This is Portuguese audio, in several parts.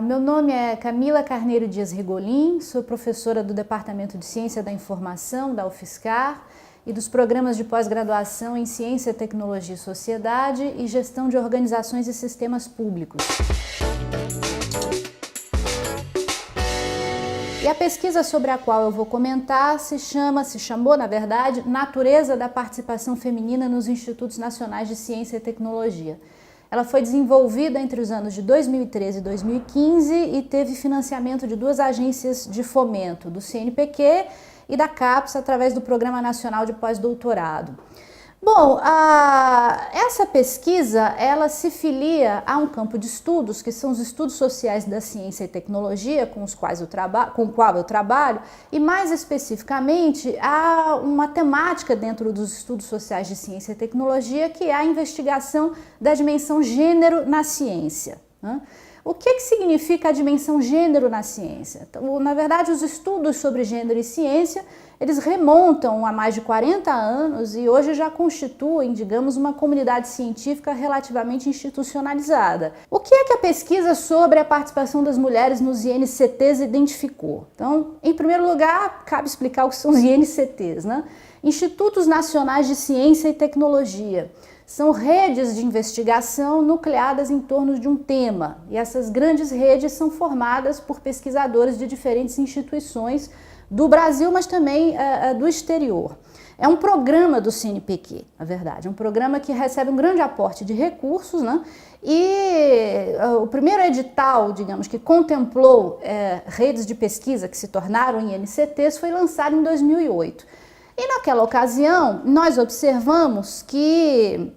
Meu nome é Camila Carneiro Dias Rigolin, sou professora do Departamento de Ciência da Informação da UFSCar e dos programas de pós-graduação em Ciência, Tecnologia e Sociedade e Gestão de Organizações e Sistemas Públicos. E a pesquisa sobre a qual eu vou comentar se chamou, na verdade, Natureza da Participação Feminina nos Institutos Nacionais de Ciência e Tecnologia. Ela foi desenvolvida entre os anos de 2013 e 2015 e teve financiamento de duas agências de fomento, do CNPq e da CAPES, através do Programa Nacional de Pós-Doutorado. Bom, essa pesquisa, ela se filia a um campo de estudos, que são os estudos sociais da ciência e tecnologia, com o qual eu trabalho, e mais especificamente a uma temática dentro dos estudos sociais de ciência e tecnologia, que é a investigação da dimensão gênero na ciência, né? O que significa a dimensão gênero na ciência? Então, na verdade, os estudos sobre gênero e ciência, eles remontam a mais de 40 anos e hoje já constituem, digamos, uma comunidade científica relativamente institucionalizada. O que é que a pesquisa sobre a participação das mulheres nos INCTs identificou? Então, em primeiro lugar, cabe explicar o que são os INCTs, né? Institutos Nacionais de Ciência e Tecnologia. São redes de investigação nucleadas em torno de um tema, e essas grandes redes são formadas por pesquisadores de diferentes instituições do Brasil, mas também do exterior. É um programa do CNPq, na verdade, é um programa que recebe um grande aporte de recursos, né? E o primeiro edital, digamos, que contemplou redes de pesquisa que se tornaram INCTs foi lançado em 2008. E naquela ocasião, nós observamos que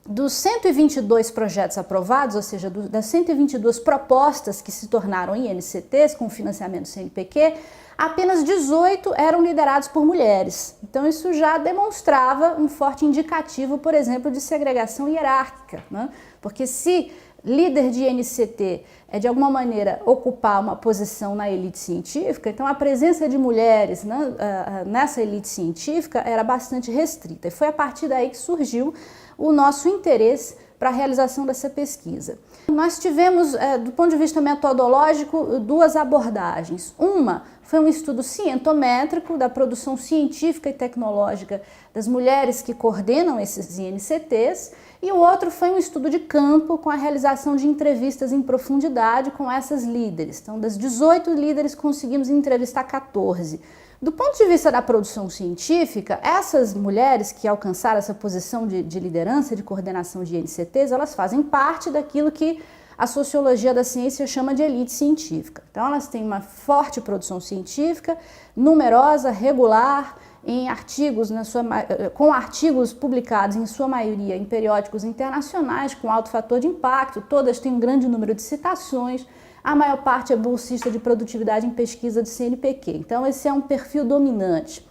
dos 122 projetos aprovados, ou seja, das 122 propostas que se tornaram INCTs com financiamento do CNPq, apenas 18 eram liderados por mulheres. Então isso já demonstrava um forte indicativo, por exemplo, de segregação hierárquica, né? Porque se líder de INCT é de alguma maneira ocupar uma posição na elite científica, então a presença de mulheres, né, nessa elite científica era bastante restrita. E foi a partir daí que surgiu o nosso interesse para a realização dessa pesquisa. Nós tivemos, do ponto de vista metodológico, duas abordagens. Uma foi um estudo cientométrico da produção científica e tecnológica das mulheres que coordenam esses INCTs, e o outro foi um estudo de campo com a realização de entrevistas em profundidade com essas líderes. Então, das 18 líderes, conseguimos entrevistar 14. Do ponto de vista da produção científica, essas mulheres que alcançaram essa posição de liderança, de coordenação de INCTs, elas fazem parte daquilo que a sociologia da ciência chama de elite científica. Então, elas têm uma forte produção científica, numerosa, regular, em artigos, com artigos publicados em sua maioria em periódicos internacionais, com alto fator de impacto, todas têm um grande número de citações, a maior parte é bolsista de produtividade em pesquisa de CNPq. Então, esse é um perfil dominante.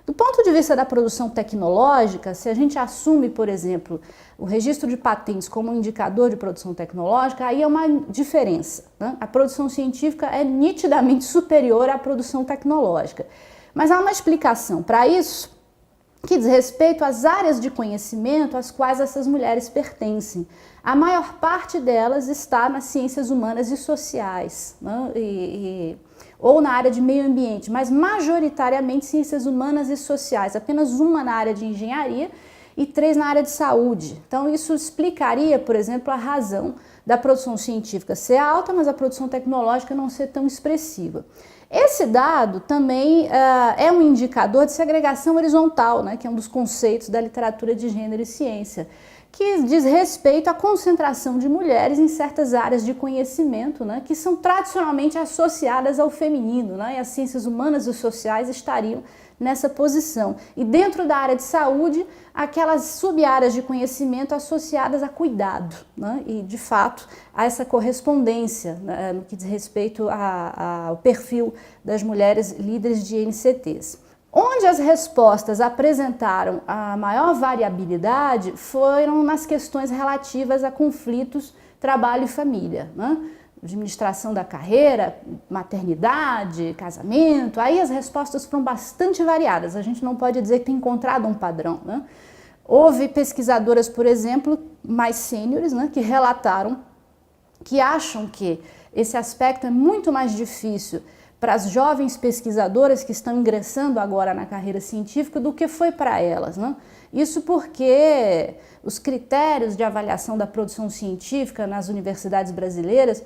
Do ponto de vista da produção tecnológica, se a gente assume, por exemplo, o registro de patentes como um indicador de produção tecnológica, aí é uma diferença, né? A produção científica é nitidamente superior à produção tecnológica. Mas há uma explicação para isso, que diz respeito às áreas de conhecimento às quais essas mulheres pertencem. A maior parte delas está nas ciências humanas e sociais, né? Ou na área de meio ambiente, mas majoritariamente ciências humanas e sociais, apenas uma na área de engenharia e 3 na área de saúde. Então isso explicaria, por exemplo, a razão da produção científica ser alta, mas a produção tecnológica não ser tão expressiva. Esse dado também é um indicador de segregação horizontal, né, que é um dos conceitos da literatura de gênero e ciência, que diz respeito à concentração de mulheres em certas áreas de conhecimento, né, que são tradicionalmente associadas ao feminino, né, e as ciências humanas e sociais estariam nessa posição. E dentro da área de saúde, aquelas sub-áreas de conhecimento associadas a cuidado, né? E, de fato, há essa correspondência, né, no que diz respeito ao perfil das mulheres líderes de INCTs. Onde as respostas apresentaram a maior variabilidade foram nas questões relativas a conflitos trabalho e família, né? Administração da carreira, maternidade, casamento, aí as respostas foram bastante variadas, a gente não pode dizer que tem encontrado um padrão, né? Houve pesquisadoras, por exemplo, mais sêniores, né, que relataram que acham que esse aspecto é muito mais difícil para as jovens pesquisadoras que estão ingressando agora na carreira científica do que foi para elas, né? Isso porque os critérios de avaliação da produção científica nas universidades brasileiras,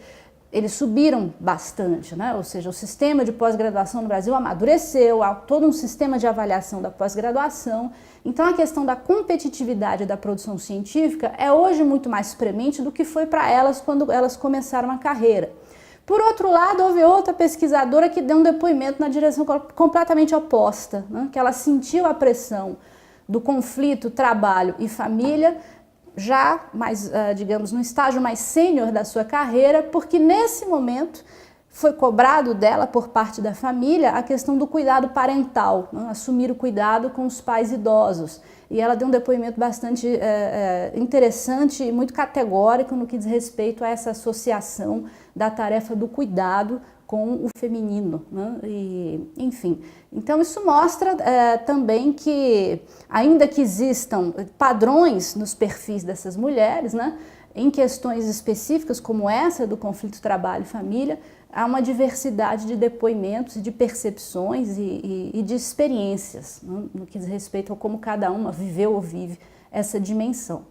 eles subiram bastante, né? Ou seja, o sistema de pós-graduação no Brasil amadureceu, há todo um sistema de avaliação da pós-graduação. Então a questão da competitividade da produção científica é hoje muito mais premente do que foi para elas quando elas começaram a carreira. Por outro lado, houve outra pesquisadora que deu um depoimento na direção completamente oposta, né? Que ela sentiu a pressão do conflito trabalho e família, já mais, digamos, no estágio mais sênior da sua carreira, porque nesse momento foi cobrado dela, por parte da família, a questão do cuidado parental, né? Assumir o cuidado com os pais idosos. E ela deu um depoimento bastante interessante e muito categórico no que diz respeito a essa associação da tarefa do cuidado com o feminino, né? E, enfim, então isso mostra também que, ainda que existam padrões nos perfis dessas mulheres, né, em questões específicas como essa do conflito trabalho e família, há uma diversidade de depoimentos, de percepções e de experiências, né, no que diz respeito a como cada uma viveu ou vive essa dimensão.